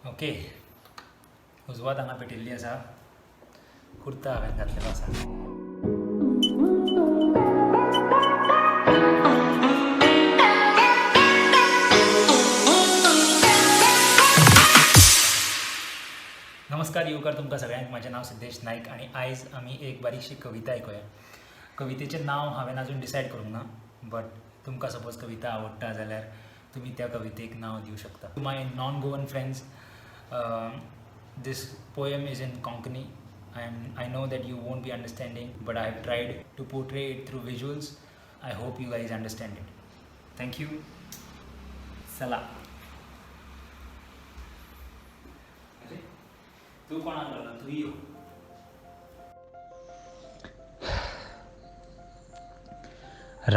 Okay, उजवात हांगा पेटिल्ली आसा, कुर्ता हांवें घातलेलो आसा. नमस्कार येवकार तुमकां सगळ्यांक. म्हजें नांव सिद्धेश नायक आनी आयज आमी एक बारीकशी कविता आयकुया. कवितेचें नांव हांवें अजून डिसायड करूंक ना, बट तुमकां सपोज कविता आवडटा जाल्यार तुमी त्या कवितेक नांव दिवं शकता. To my non Goan friends, this poem is in Konkani. I know that you won't be understanding, but I have tried to portray it through visuals. I hope you guys understand it. Thank you. Sala. तू कोणाक लागला? तू यो.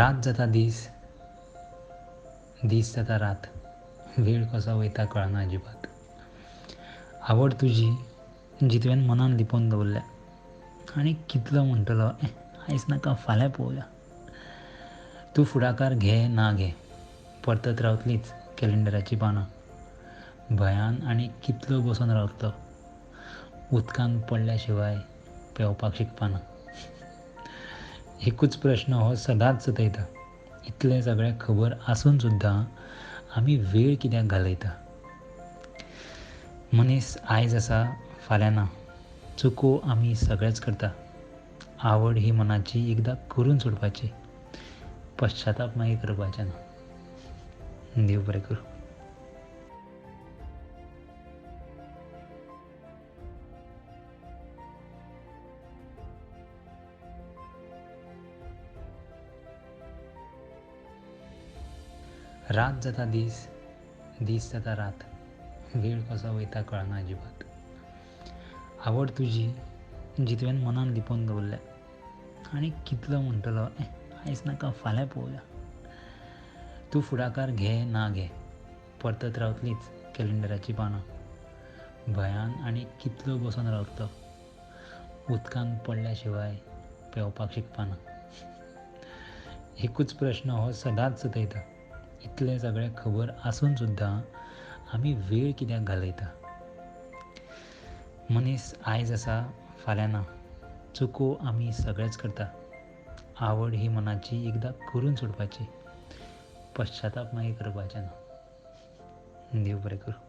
रात जाता दीस, दीस जाता रात, वेळ कसो वयता कळना अजिबात. आवड तुजी जितुवेन मनान लिपोवन दवरल्या, आनी कितलो म्हणटलो आयज नाका फाल्यां पळोवया. तूं फुडाकार घे ना घे, परतत रावतलींच कॅलेंडराची पानां. भयान आनी कितलो बसून रावतलो, उदकान पडल्या शिवाय पेंवपाक शिकपाना. एकूच प्रश्न हो सदांच सतयता, इतलें सगळें खबर आसून सुद्दां आमी वेळ कित्याक घालयता. मनीस आयज आसा फाल्यां ना, चुको आमी सगळेंच करता. आवड ही मनाची एकदां करून सोडपाची, पश्चाताप मागीर करपाचें ना. देव बरें करूं. रात जाता दीस, दीस जाता रात, वेळ कसो वयता कळना अजिबात. आवड तुजी जितुवेन मनान लिपोवन दवरल्या, आनी कितलो म्हणटलो आयज नाका फाल्यां पळोवया. तूं फुडाकार घे ना घे, परतत रावतलींच कॅलेंडराची पानां. भयान आनी कितलो बसून रावतलो, उदकान पडल्या शिवाय पेंवपाक शिकपाना. एकूच प्रश्न हो सदांच सतयता, इतलें सगळें खबर आसून सुद्दां आमी वेळ कित्याक घालयता. मनीस आयज आसा फाल्यां ना, चुको आमी सगळेंच करता. आवड ही मनाची एकदां करून सोडपाची, पश्चाताप मागीर करपाचें ना. देव बरें करूं.